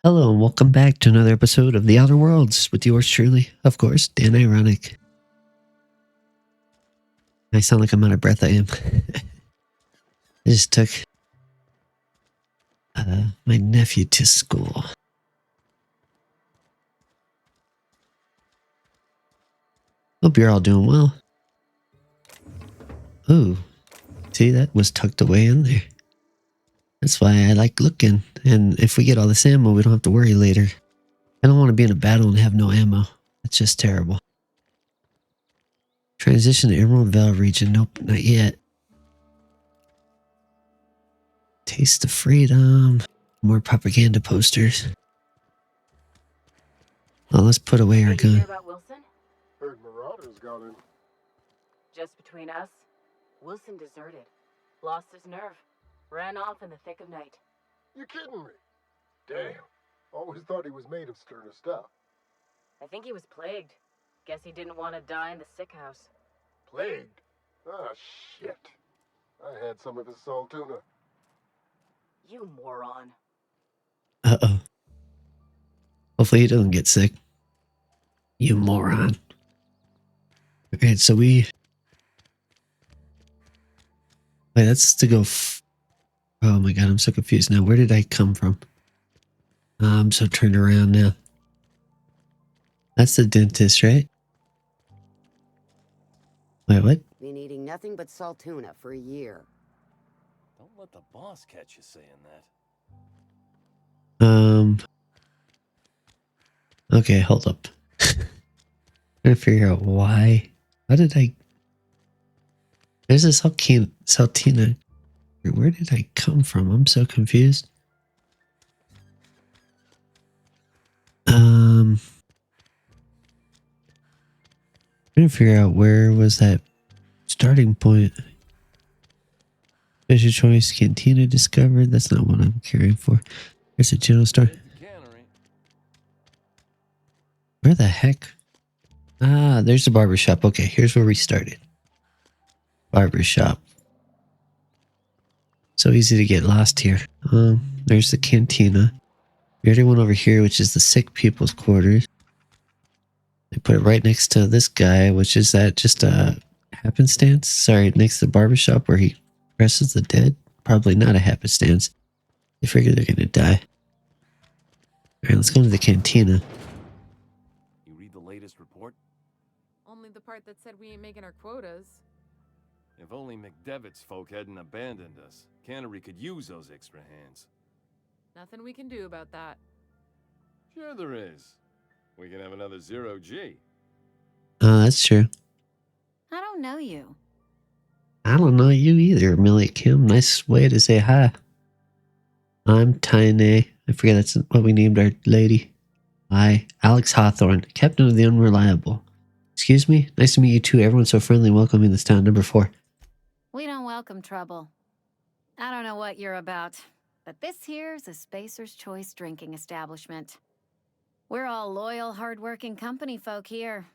Hello and welcome back to another episode of The Outer Worlds with yours truly, of course, Dan Ironic. I sound like I'm out of breath. I am. I just took my nephew to school. Hope you're all doing well. Ooh, see, that was tucked away in there. That's why I like looking. And if we get all this ammo, we don't have to worry later. I don't want to be in a battle and have no ammo. That's just terrible. Transition to Emerald Vale region. Nope, not yet. Taste of freedom. More propaganda posters. Well, let's put away our Did you gun. hear about Wilson? Heard Marauders got in. Just between us, Wilson deserted, lost his nerve, ran off in the thick of night. You kidding me? Damn. Always thought he was made of sterner stuff. I think he was plagued. Guess he didn't want to die in the sick house. Plagued? Ah, shit. I had some of his salt tuna. You moron. Uh-oh. Hopefully he doesn't get sick. You moron. Okay, so we... Wait, that's to go... Oh my god, I'm so confused now. Where did I come from? I'm so turned around now. That's the dentist, right? Wait, what? Been eating nothing but salt tuna for a year. Don't let the boss catch you saying that. Okay, hold up. Trying to figure out why. How did I... There's this Saltina. Where did I come from? I'm so confused. Trying to figure out where was that starting point. Special choice cantina discovered. That's not what I'm caring for. There's a general store. Where the heck? Ah, there's the barbershop. Okay, here's where we started. Barbershop. So easy to get lost here. There's the cantina. We already went over here, which is the sick people's quarters. They put it right next to this guy, which is that just a happenstance? Sorry, next to the barbershop where he presses the dead? Probably not a happenstance. They figure they're gonna die. Alright, let's go to the cantina. You read the latest report? Only the part that said we ain't making our quotas. If only McDevitt's folk hadn't abandoned us. Cannery could use those extra hands. Nothing we can do about that. Sure there is. We can have another 0G. Oh, that's true. I don't know you. I don't know you either, Millie Kim. Nice way to say hi. I'm Tiny. I forget that's what we named our lady. Hi, Alex Hawthorne, Captain of the Unreliable. Excuse me? Nice to meet you too. Everyone's so friendly and welcoming this town. Number 4. We don't welcome trouble. I don't know what you're about, but this here's a Spacer's Choice drinking establishment. We're all loyal, hard-working company folk here.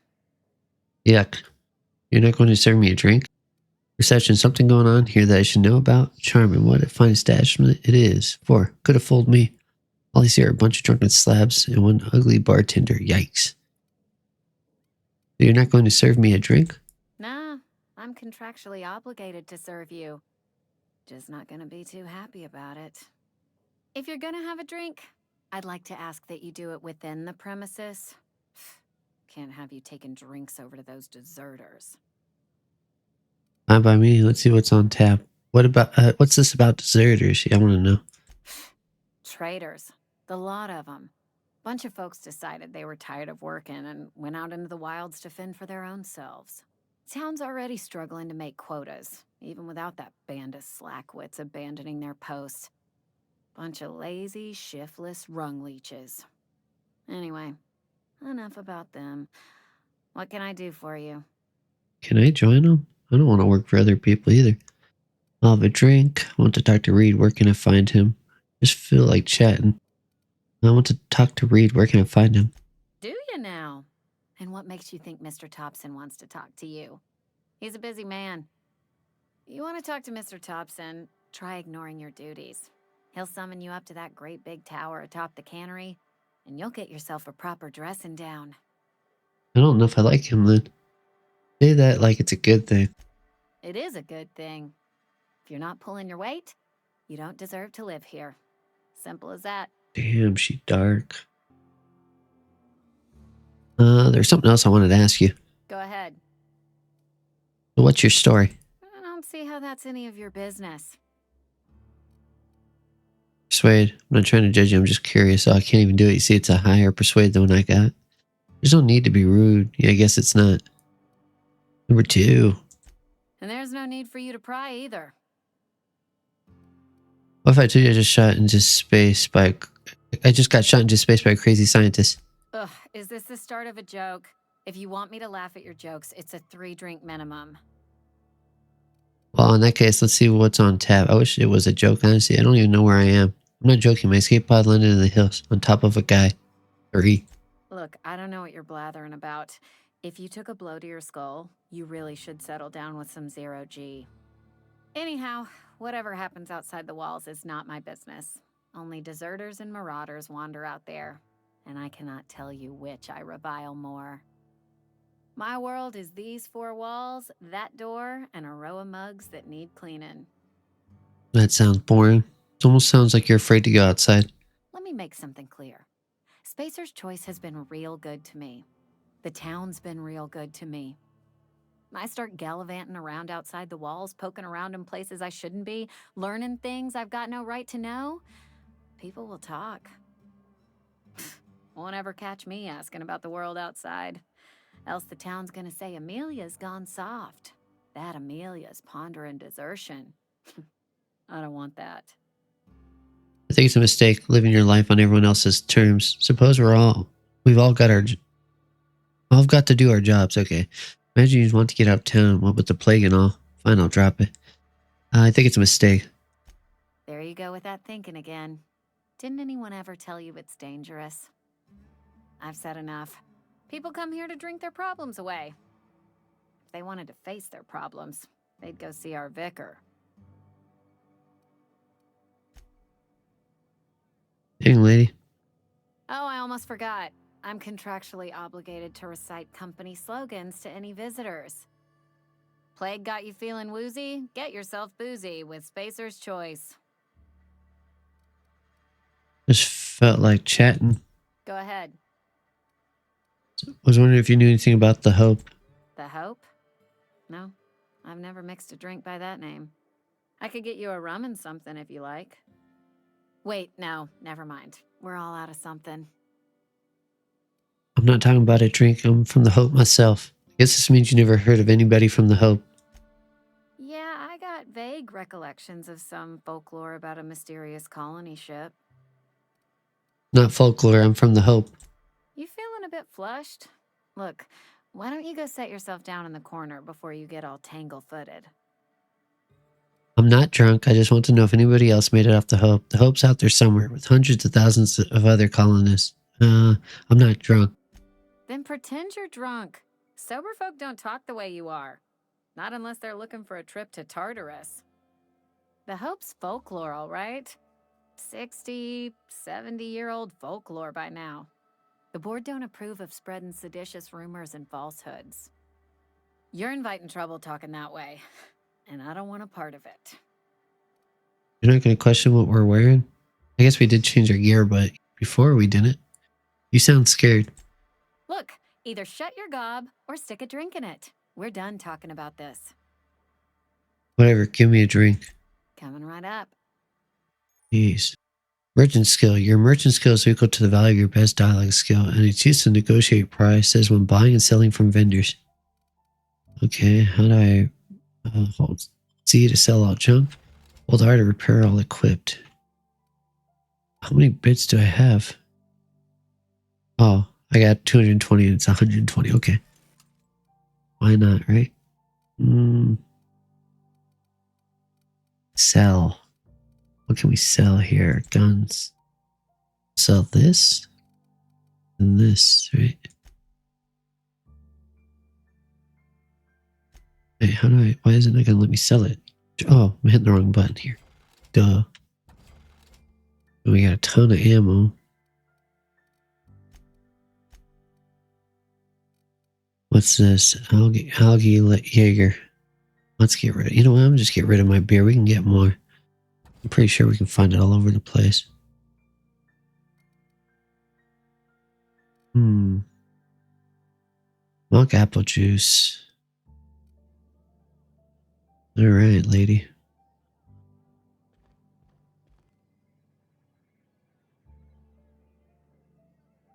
Yuck. You're not going to serve me a drink? Reception, something going on here that I should know about? Charming, what a fine establishment it is. 4. Could have fooled me. All I see are a bunch of drunken slabs and one ugly bartender. Yikes. So you're not going to serve me a drink? Nah, I'm contractually obligated to serve you. Just not gonna be too happy about it. If you're gonna have a drink, I'd like to ask that you do it within the premises. Can't have you taking drinks over to those deserters. Fine by me. Let's see what's on tap. What about, what's this about deserters? I want to know. Traitors. The lot of them. Bunch of folks decided they were tired of working and went out into the wilds to fend for their own selves. Town's already struggling to make quotas, even without that band of slackwits abandoning their posts. Bunch of lazy, shiftless rung leeches. Anyway, enough about them. What can I do for you? Can I join them? I don't want to work for other people either. I'll have a drink. I want to talk to Reed. Where can I find him? Just feel like chatting. I want to talk to Reed. Where can I find him? Do you now? And what makes you think Mr. Thompson wants to talk to you? He's a busy man. You want to talk to Mr. Thompson, try ignoring your duties. He'll summon you up to that great big tower atop the cannery, and you'll get yourself a proper dressing down. I don't know if I like him then. Say that like it's a good thing. It is a good thing. If you're not pulling your weight, you don't deserve to live here. Simple as that. Damn, she dark. There's something else I wanted to ask you. Go ahead. So what's your story? I don't see how that's any of your business. Persuade. I'm not trying to judge you. I'm just curious. Oh, I can't even do it. You see, it's a higher persuade than one I got. There's no need to be rude. Yeah, I guess it's not. Number 2. And there's no need for you to pry either. What if I told you I just shot into space by... I just got shot into space by a crazy scientist. Ugh, is this the start of a joke? If you want me to laugh at your jokes, it's a 3-drink minimum. Well, in that case, let's see what's on tap. I wish it was a joke, honestly. I don't even know where I am. I'm not joking. My escape pod landed in the hills on top of a guy. 3. Look, I don't know what you're blathering about. If you took a blow to your skull, you really should settle down with some 0G. Anyhow, whatever happens outside the walls is not my business. Only deserters and marauders wander out there, and I cannot tell you which I revile more. My world is these 4 walls, that door, and a row of mugs that need cleaning. That sounds boring. It almost sounds like you're afraid to go outside. Let me make something clear. Spacer's Choice has been real good to me. The town's been real good to me. I start gallivanting around outside the walls, poking around in places I shouldn't be, learning things I've got no right to know. People will talk. Won't ever catch me asking about the world outside. Else the town's gonna say Amelia's gone soft. That Amelia's pondering desertion. I don't want that. I think it's a mistake living your life on everyone else's terms. Suppose we've all got to do our jobs. Okay. Imagine you want to get out of town. What with the plague and all? Fine, I'll drop it. I think it's a mistake. There you go with that thinking again. Didn't anyone ever tell you it's dangerous? I've said enough. People come here to drink their problems away. If they wanted to face their problems, they'd go see our vicar. Dang, lady. Oh, I almost forgot. I'm contractually obligated to recite company slogans to any visitors. Plague got you feeling woozy? Get yourself boozy with Spacer's Choice. Just felt like chatting. Go ahead. Was wondering if you knew anything about the Hope. The Hope? No, I've never mixed a drink by that name. I could get you a rum and something if you like. Wait, no, never mind. We're all out of something. I'm not talking about a drink. I'm from the Hope myself. I guess this means you never heard of anybody from the Hope. Yeah, I got vague recollections of some folklore about a mysterious colony ship. Not folklore. I'm from the Hope. You feeling a bit flushed? Look, why don't you go set yourself down in the corner before you get all tangle-footed? I'm not drunk. I just want to know if anybody else made it off the Hope. The Hope's out there somewhere with hundreds of thousands of other colonists. I'm not drunk. Then pretend you're drunk. Sober folk don't talk the way you are. Not unless they're looking for a trip to Tartarus. The Hope's folklore, all right? 60, 70-year-old folklore by now. The board don't approve of spreading seditious rumors and falsehoods. You're inviting trouble talking that way, and I don't want a part of it. You're not going to question what we're wearing? I guess we did change our gear, but before we didn't. You sound scared. Look, either shut your gob or stick a drink in it. We're done talking about this. Whatever, give me a drink. Coming right up. Jeez. Merchant skill. Your merchant skill is equal to the value of your best dialogue skill, and it's used to negotiate prices when buying and selling from vendors. Okay, how do I hold C to sell all junk? Hold R to repair all equipped. How many bits do I have? Oh, I got 220 and it's 120. Okay. Why not, right? Sell. What can we sell here? Guns. Sell this and this, right? Wait, how do why isn't it going to let me sell it? Oh, I'm hitting the wrong button here. Duh. We got a ton of ammo. What's this? Algae Jaeger. Let's get rid of, you know what? I'm just get rid of my beer. We can get more. I'm pretty sure we can find it all over the place. Milk apple juice. All right, lady.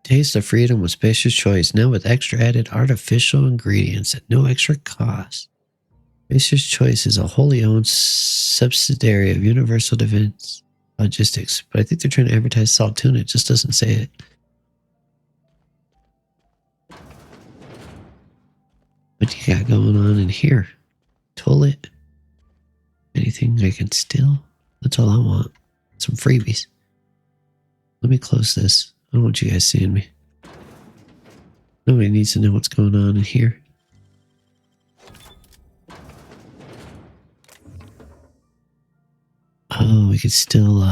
Taste of freedom with Spacer's Choice, now with extra added artificial ingredients at no extra cost. Spacer's Choice is a wholly owned subsidiary of Universal Defense Logistics, but I think they're trying to advertise salt tuna. It just doesn't say it. What you got going on in here? Toilet? Anything I can steal? That's all I want. Some freebies. Let me close this. I don't want you guys seeing me. Nobody needs to know what's going on in here. Oh, we could still,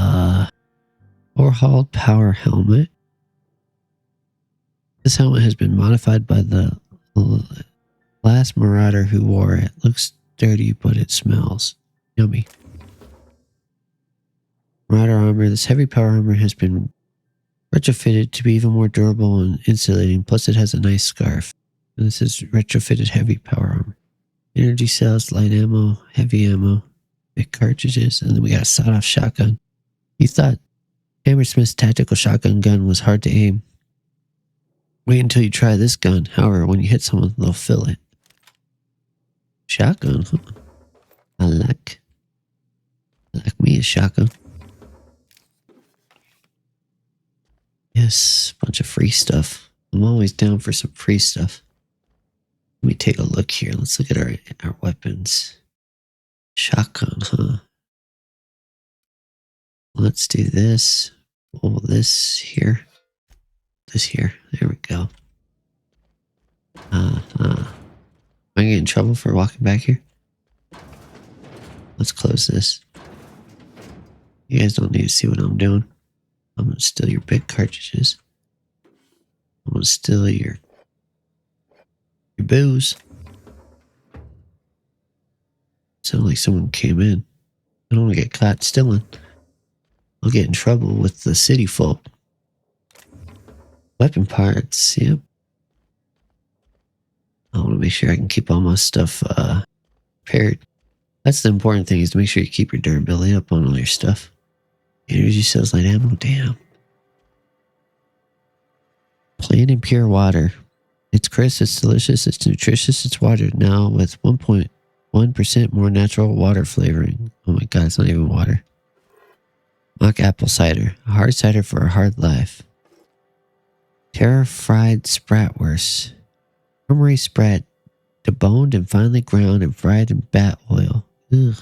overhauled power helmet. This helmet has been modified by the last marauder who wore it. Looks dirty, but it smells yummy. Marauder armor. This heavy power armor has been retrofitted to be even more durable and insulating. Plus, it has a nice scarf. And this is retrofitted heavy power armor. Energy cells, light ammo, heavy ammo, big cartridges, and then we got a sawed-off shotgun. You thought Hammersmith's tactical shotgun gun was hard to aim. Wait until you try this gun. However, when you hit someone, they'll feel it. Shotgun, huh? I like me a shotgun. Yes, bunch of free stuff. I'm always down for some free stuff. Let me take a look here. Let's look at our weapons. Shotgun, huh? Let's do this. Oh, this here. This here. There we go. Am I getting in trouble for walking back here? Let's close this. You guys don't need to see what I'm doing. I'm gonna steal your big cartridges. I'm gonna steal your booze. Sound like someone came in. I don't want to get caught stealing. I'll get in trouble with the city folk. Weapon parts, yep. I want to make sure I can keep all my stuff prepared. That's the important thing, is to make sure you keep your durability up on all your stuff. Energy cells, light ammo, damn. Plain and pure water. It's crisp, it's delicious, it's nutritious, it's watered now with 1.1% more natural water flavoring. Oh my god, it's not even water. Mock apple cider. A hard cider for a hard life. Terra fried spratwurst. Armory sprat. Deboned and finely ground and fried in bat oil. Ugh.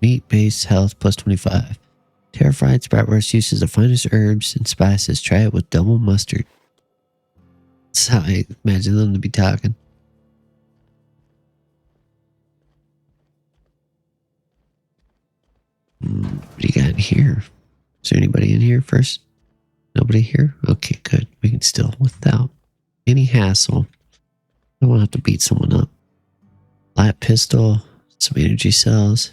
Meat-based health plus 25. Terra fried spratwurst uses the finest herbs and spices. Try it with double mustard. That's how I imagine them to be talking. What do you got in here? Is there anybody in here first? Nobody here? Okay, good. We can still, without any hassle. I don't want to have to beat someone up. Light pistol, some energy cells,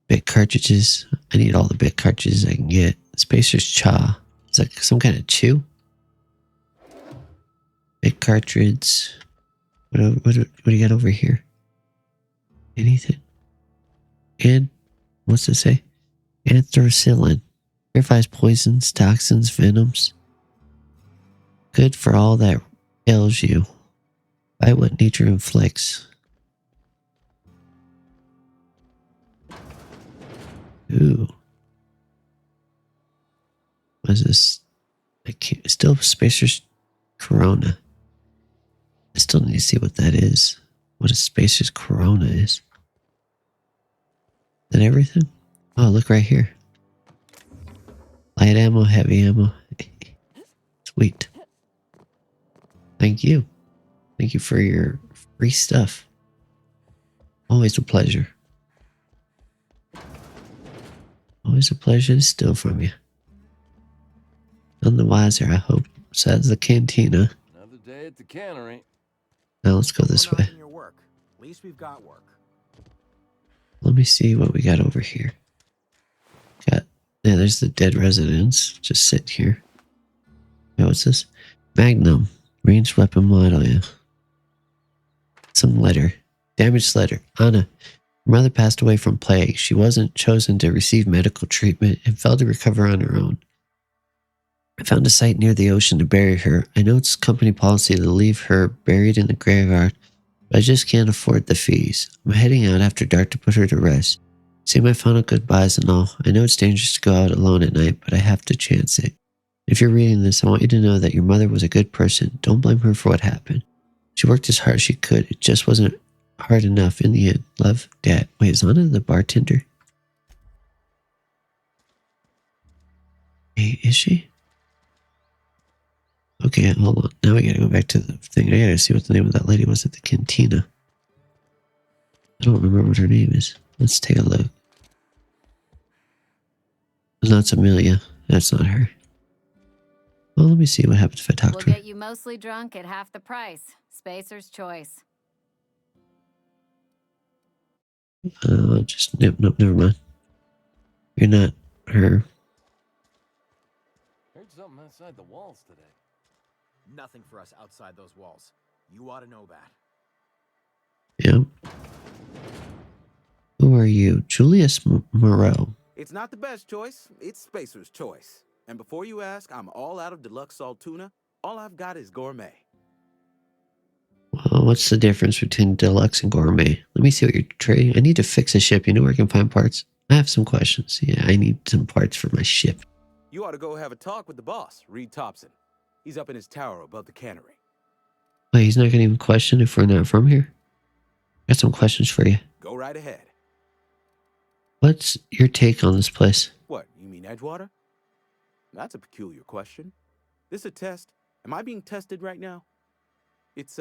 big cartridges. I need all the big cartridges I can get. Spacer's Cha. Is that some kind of chew? Big cartridge. What do you got over here? Anything? And what's it say? Anthracillin. Purifies poisons, toxins, venoms. Good for all that ails you. By what nature inflicts. Ooh. What is this? I can't. Still Spacer's Corona. I still need to see what that is. What a Spacer's Corona is. Is that everything? Oh, look right here. Light ammo, heavy ammo. Sweet. Thank you. Thank you for your free stuff. Always a pleasure. Always a pleasure to steal from you. None the wiser, I hope. So that's the cantina. Another day at the cannery. Now let's go this way. Your work. At least we've got work. Let me see what we got over here. Yeah, there's the dead residents. Just sitting here. Yeah, what's this? Magnum. Ranged weapon model, yeah. Some letter. Damaged letter. Anna. Her mother passed away from plague. She wasn't chosen to receive medical treatment and failed to recover on her own. I found a site near the ocean to bury her. I know it's company policy to leave her buried in the graveyard, but I just can't afford the fees. I'm heading out after dark to put her to rest. Say my final goodbyes and all. I know it's dangerous to go out alone at night, but I have to chance it. If you're reading this, I want you to know that your mother was a good person. Don't blame her for what happened. She worked as hard as she could. It just wasn't hard enough in the end. Love, Dad. Wait, is Anna the bartender? Hey, is she? Okay, hold on. Now we gotta go back to the thing. I gotta see what the name of that lady was at the cantina. I don't remember what her name is. Let's take a look. That's Amelia. That's not her. Well, let me see what happens if I talk We'll to her. get you mostly drunk at half the price. Spacer's choice. Nope, never mind. You're not her. Heard something outside the walls today. Nothing for us outside those walls. You ought to know that. Yep. Who are you? Julius Moreau. It's not the best choice. It's Spacer's choice. And before you ask, I'm all out of deluxe salt tuna. All I've got is gourmet. Well, what's the difference between deluxe and gourmet? Let me see what you're trading. I need to fix a ship. You know where I can find parts? I have some questions. Yeah, I need some parts for my ship. You ought to go have a talk with the boss, Reed Thompson. He's up in his tower above the cannery. Wait, he's not going to even question if we're not from here? Got some questions for you. Go right ahead. What's your take on this place? What, you mean Edgewater? That's a peculiar question. This a test? Am I being tested right now? It's,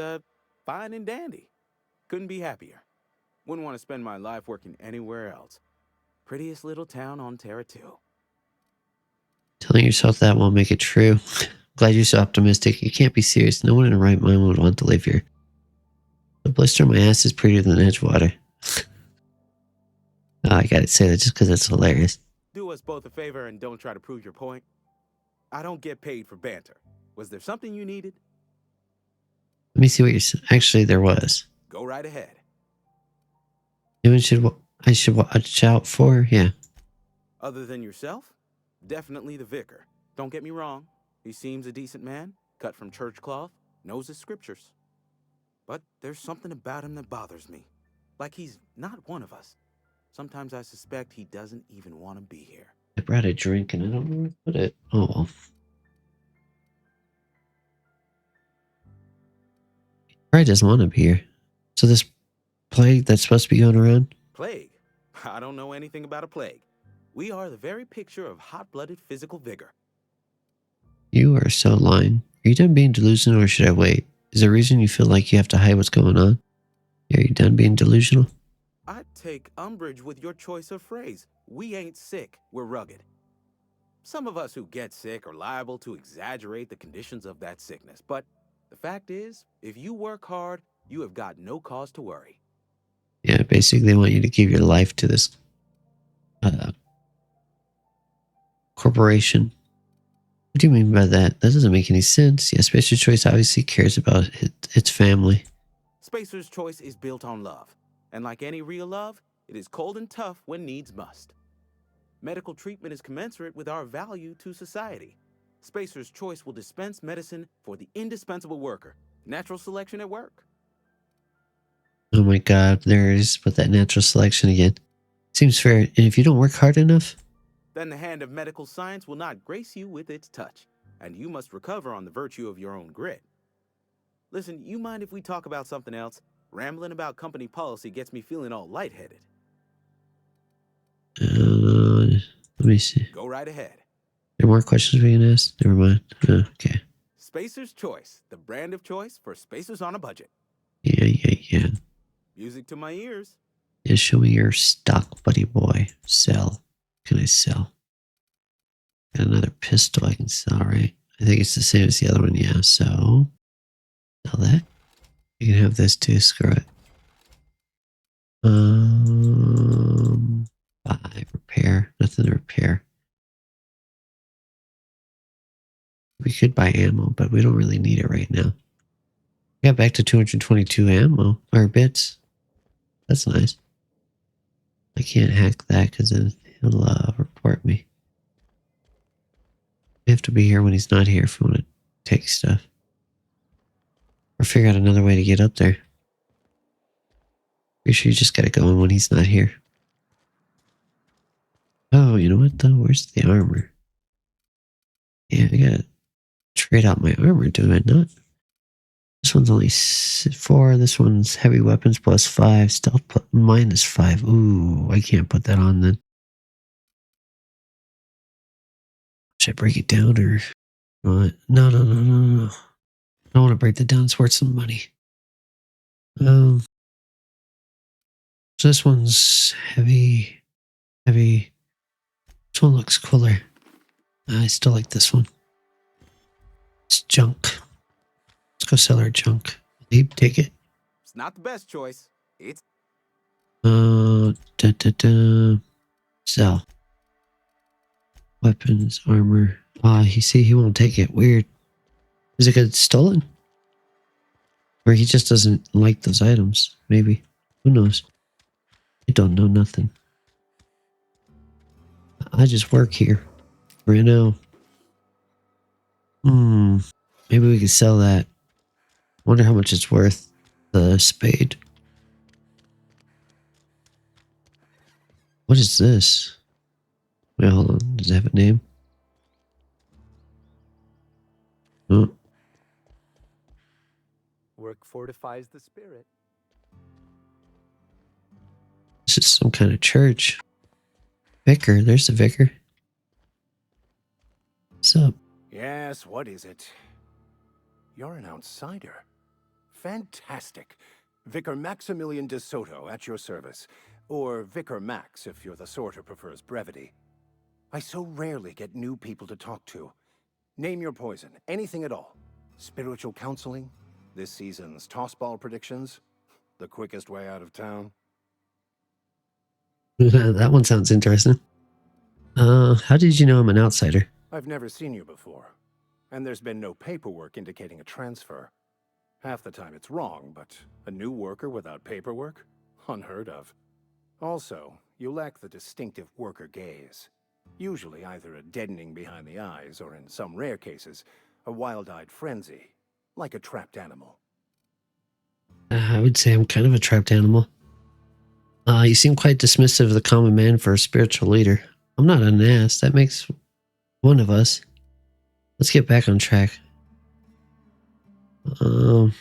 fine and dandy. Couldn't be happier. Wouldn't want to spend my life working anywhere else. Prettiest little town on Terra 2. Telling yourself that won't make it true. Glad you're so optimistic. You can't be serious. No one in their right mind would want to live here. The blister on my ass is prettier than Edgewater. Oh, I gotta say that just because it's hilarious. Do us both a favor and don't try to prove your point. I don't get paid for banter. Was there something you needed? Let me see what you're saying. Actually, there was. Go right ahead. Anyone I should watch out for? Yeah. Other than yourself? Definitely the vicar. Don't get me wrong. He seems a decent man, cut from church cloth, knows his scriptures. But there's something about him that bothers me. Like he's not one of us. Sometimes I suspect he doesn't even want to be here. I brought a drink and I don't know where to put it. Oh, well. He probably doesn't want to be here. So this plague that's supposed to be going around? Plague? I don't know anything about a plague. We are the very picture of hot-blooded physical vigor. You are so lying. Are you done being delusional or should I wait? Is there a reason you feel like you have to hide what's going on? Are you done being delusional? I take umbrage with your choice of phrase. We ain't sick, we're rugged. Some of us who get sick are liable to exaggerate the conditions of that sickness, but the fact is, if you work hard, you have got no cause to worry. Yeah, basically they want you to give your life to this corporation. What do you mean by that? That doesn't make any sense. Yeah, Spacer's Choice obviously cares about its family. Spacer's Choice is built on love. And like any real love, it is cold and tough when needs must. Medical treatment is commensurate with our value to society. Spacer's Choice will dispense medicine for the indispensable worker. Natural selection at work. Oh my god, there it is with that natural selection again. Seems fair. And if you don't work hard enough, then the hand of medical science will not grace you with its touch, and you must recover on the virtue of your own grit. Listen, you mind if we talk about something else? Rambling about company policy gets me feeling all lightheaded. let me see. Go right ahead. There are more questions we can ask? Never mind. Okay. Spacer's Choice, the brand of choice for spacers on a budget. Yeah. Music to my ears. Yeah, show me your stock, buddy boy. Sell. Can I sell? Got another pistol I can sell, right? I think it's the same as the other one, yeah. So, sell that. You can have this too, screw it. 5 repair. Nothing to repair. We could buy ammo, but we don't really need it right now. Got back to 222 ammo, or bits. That's nice. I can't hack that because then he'll report me. We have to be here when he's not here if we want to take stuff. Or figure out another way to get up there. Pretty sure you just gotta go in when he's not here. Oh, you know what though? Where's the armor? Yeah, I gotta trade out my armor, do I not? This one's only 4. This one's heavy weapons plus 5. Stealth minus 5. Ooh, I can't put that on then. Should I break it down or what? No. I don't want to break that down. It's worth some money. So this one's heavy. This one looks cooler. I still like this one. It's junk. Let's go sell our junk. Leap, take it. It's not the best choice. It's Sell. Weapons, armor. You see, he won't take it. Weird. Is it because it's stolen? Or he just doesn't like those items? Maybe. Who knows? I don't know nothing. I just work here. Right now. Maybe we could sell that. Wonder how much it's worth. The spade. What is this? Wait, hold on. Does it have a name? Oh. Work fortifies the spirit. This is some kind of church. Vicar. There's the vicar. What's up? Yes, what is it? You're an outsider. Fantastic. Vicar Maximilian de Soto at your service. Or Vicar Max if you're the sort who prefers brevity. I so rarely get new people to talk to. Name your poison, anything at all. Spiritual counseling? This season's tossball predictions? The quickest way out of town? That one sounds interesting. How did you know I'm an outsider? I've never seen you before. And there's been no paperwork indicating a transfer. Half the time it's wrong, but a new worker without paperwork? Unheard of. Also, you lack the distinctive worker gaze. Usually either a deadening behind the eyes, or in some rare cases, a wild-eyed frenzy, like a trapped animal. I would say I'm kind of a trapped animal. You seem quite dismissive of the common man for a spiritual leader. I'm not an ass. That makes one of us. Let's get back on track. You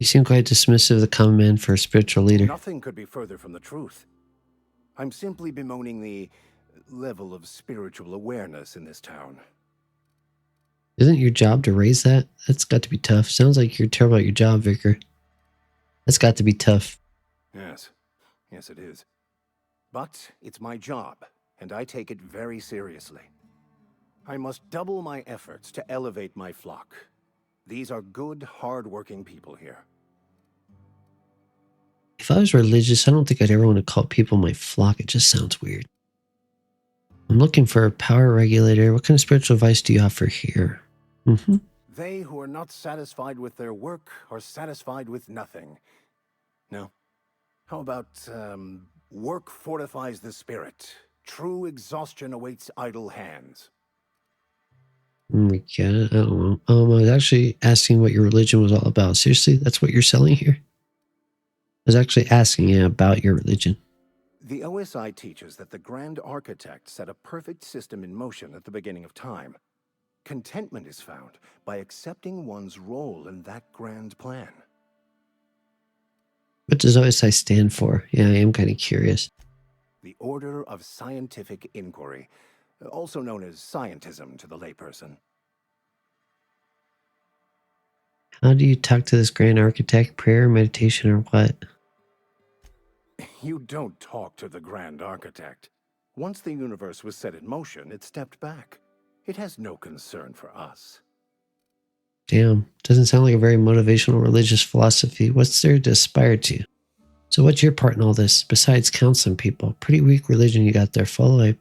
seem quite dismissive of the common man for a spiritual leader. Nothing could be further from the truth. I'm simply bemoaning the level of spiritual awareness in this town. Isn't your job to raise that? That's got to be tough. Sounds like you're terrible at your job, Vicar. That's got to be tough. Yes it is. But it's my job, and I take it very seriously. I must double my efforts to elevate my flock. These are good, hard-working people here. If I was religious, I don't think I'd ever want to call people my flock. It just sounds weird. I'm looking for a power regulator. What kind of spiritual advice do you offer here? They who are not satisfied with their work are satisfied with nothing. No? How about, work fortifies the spirit. True exhaustion awaits idle hands. Yeah, I don't know. I was actually asking what your religion was all about. Seriously, that's what you're selling here? I was actually asking about your religion. The OSI teaches that the Grand Architect set a perfect system in motion at the beginning of time. Contentment is found by accepting one's role in that grand plan. What does OSI stand for? Yeah, I am kind of curious. The Order of Scientific Inquiry, also known as scientism to the layperson. How do you talk to this grand architect? Prayer, meditation, or what? You don't talk to the Grand Architect. Once the universe was set in motion, it stepped back. It has no concern for us. Damn, doesn't sound like a very motivational religious philosophy. What's there to aspire to? So what's your part in all this, besides counseling people? Pretty weak religion you got there. Follow a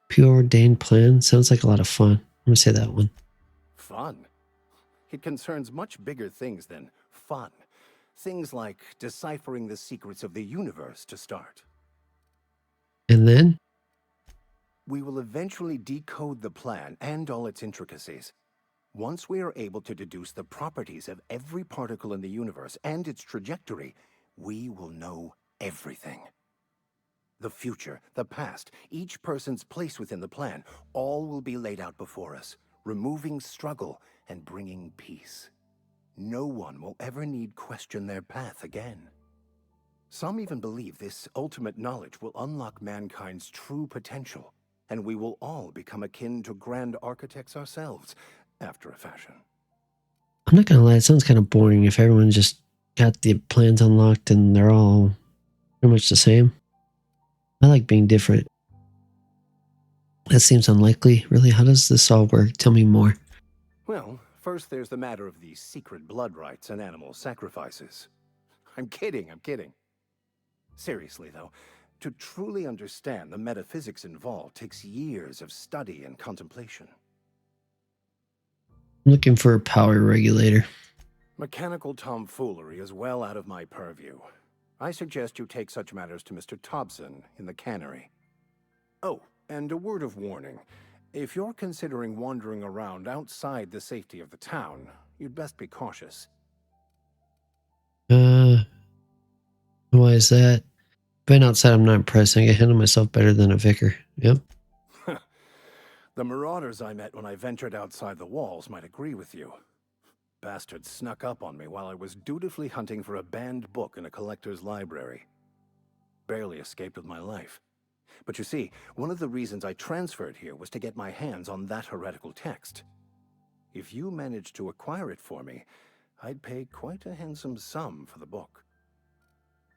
pure ordained plan. Sounds like a lot of fun. I'm gonna say that one. Fun? It concerns much bigger things than fun. Things like deciphering the secrets of the universe to start. And then? We will eventually decode the plan and all its intricacies. Once we are able to deduce the properties of every particle in the universe and its trajectory, we will know everything. The future, the past, each person's place within the plan, all will be laid out before us, removing struggle and bringing peace. No one will ever need question their path again. Some even believe this ultimate knowledge will unlock mankind's true potential, and we will all become akin to grand architects ourselves, after a fashion. I'm not gonna lie, it sounds kind of boring if everyone just got the plans unlocked and they're all pretty much the same. I like being different. That seems unlikely. Really, how does this all work? Tell me more. Well, first there's the matter of the secret blood rites and animal sacrifices. I'm kidding. Seriously, though, to truly understand the metaphysics involved takes years of study and contemplation. I'm looking for a power regulator. Mechanical tomfoolery is well out of my purview. I suggest you take such matters to Mr. Thompson in the cannery. Oh, and a word of warning. If you're considering wandering around outside the safety of the town, you'd best be cautious. Why is that? Been outside, I'm not impressed. I can handle myself better than a vicar. Yep. The marauders I met when I ventured outside the walls might agree with you. Bastards snuck up on me while I was dutifully hunting for a banned book in a collector's library. Barely escaped with my life. But you see, one of the reasons I transferred here was to get my hands on that heretical text. If you managed to acquire it for me, I'd pay quite a handsome sum for the book.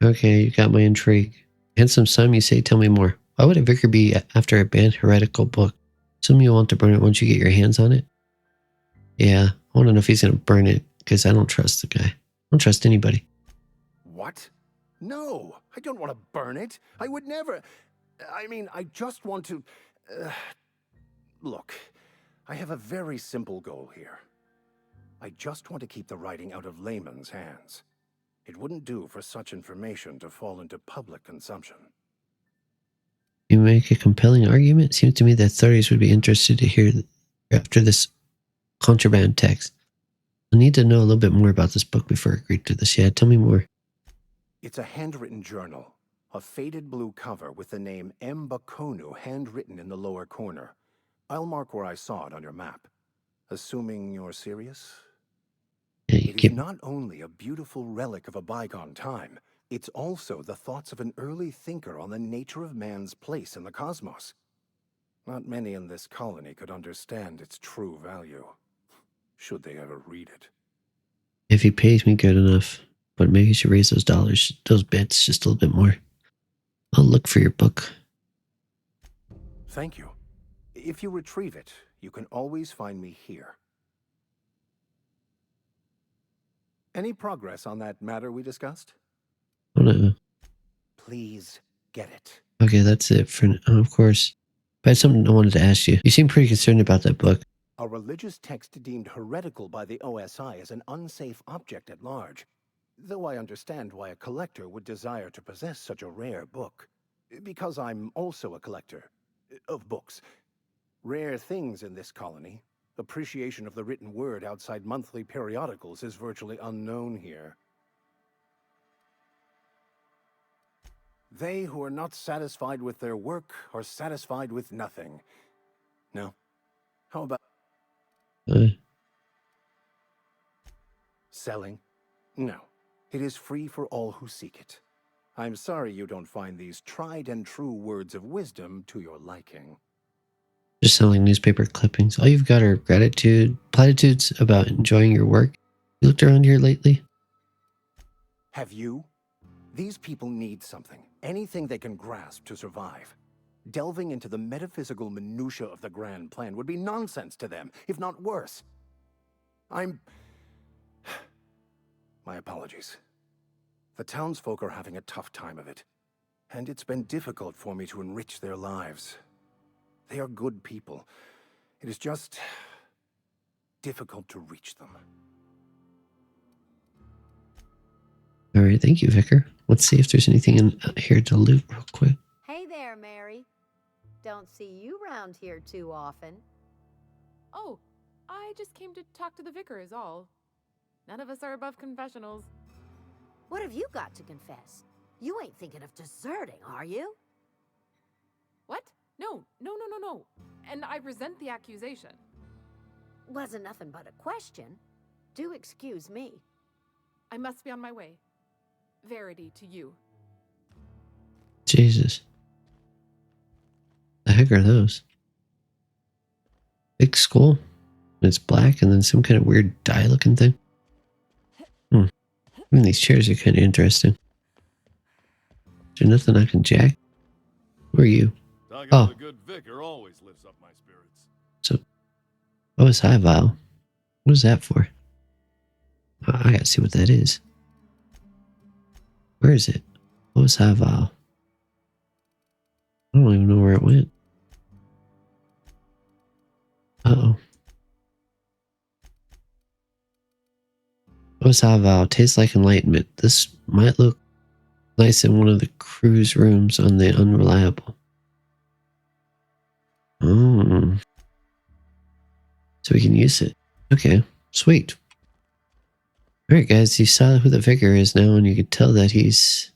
Okay, you got my intrigue. Handsome sum, you say? Tell me more. Why would a vicar be after a banned heretical book? Assume you'll want to burn it once you get your hands on it? Yeah, I want to know if he's going to burn it, because I don't trust the guy. I don't trust anybody. What? No, I don't want to burn it. I would never... I mean, I just want to... Look, I have a very simple goal here. I just want to keep the writing out of layman's hands. It wouldn't do for such information to fall into public consumption. You make a compelling argument. Seems to me the authorities would be interested to hear after this contraband text. I need to know a little bit more about this book before I agree to this. Yeah, tell me more. It's a handwritten journal. A faded blue cover with the name M. Bakonu handwritten in the lower corner. I'll mark where I saw it on your map. Assuming you're serious? Yeah, It is not only a beautiful relic of a bygone time, it's also the thoughts of an early thinker on the nature of man's place in the cosmos. Not many in this colony could understand its true value, should they ever read it. If he pays me good enough, but maybe you should raise those dollars, those bits, just a little bit more. I'll look for your book. Thank you. If you retrieve it, you can always find me here. Any progress on that matter we discussed? Oh, no. Please get it. Okay, that's it for of course. But I had something I wanted to ask you. You seem pretty concerned about that book. A religious text deemed heretical by the OSI is an unsafe object at large. Though I understand why a collector would desire to possess such a rare book. Because I'm also a collector of books. Rare things in this colony. Appreciation of the written word outside monthly periodicals is virtually unknown here. They who are not satisfied with their work are satisfied with nothing. No? How about... Selling? No. It is free for all who seek it. I'm sorry you don't find these tried and true words of wisdom to your liking. Just sound like newspaper clippings. All you've got are platitudes about enjoying your work. You looked around here lately? Have you? These people need something. Anything they can grasp to survive. Delving into the metaphysical minutiae of the grand plan would be nonsense to them, if not worse. My apologies. The townsfolk are having a tough time of it, and it's been difficult for me to enrich their lives. They are good people. It is just difficult to reach them. All right, thank you, Vicar. Let's see if there's anything in here to loot real quick. Hey there, Mary. Don't see you round here too often. Oh, I just came to talk to the vicar is all. None of us are above confessionals. What have you got to confess? You ain't thinking of deserting, are you? What? No. And I resent the accusation. Wasn't nothing but a question. Do excuse me. I must be on my way. Verity to you. Jesus. The heck are those? Big skull. It's black and then some kind of weird dye looking thing. Even these chairs are kind of interesting. Is there nothing I can jack? Who are you? The good vicar always lifts up my spirits. So, OSI vial. What is that for? I gotta see what that is. Where is it? OSI vial. I don't even know where it went. Uh-oh. OSI vial tastes like enlightenment. This might look nice in one of the crew's rooms on the Unreliable. Oh. So we can use it. Okay, sweet. Alright guys, you saw who the vicar is now, and you can tell that he's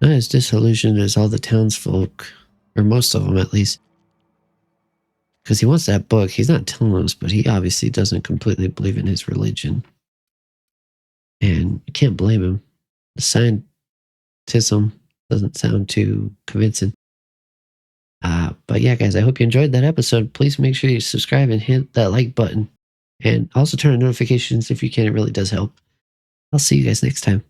not as disillusioned as all the townsfolk, or most of them at least. Because he wants that book. He's not telling us, but he obviously doesn't completely believe in his religion. And you can't blame him. The scientism doesn't sound too convincing. But yeah, guys, I hope you enjoyed that episode. Please make sure you subscribe and hit that like button. And also turn on notifications if you can. It really does help. I'll see you guys next time.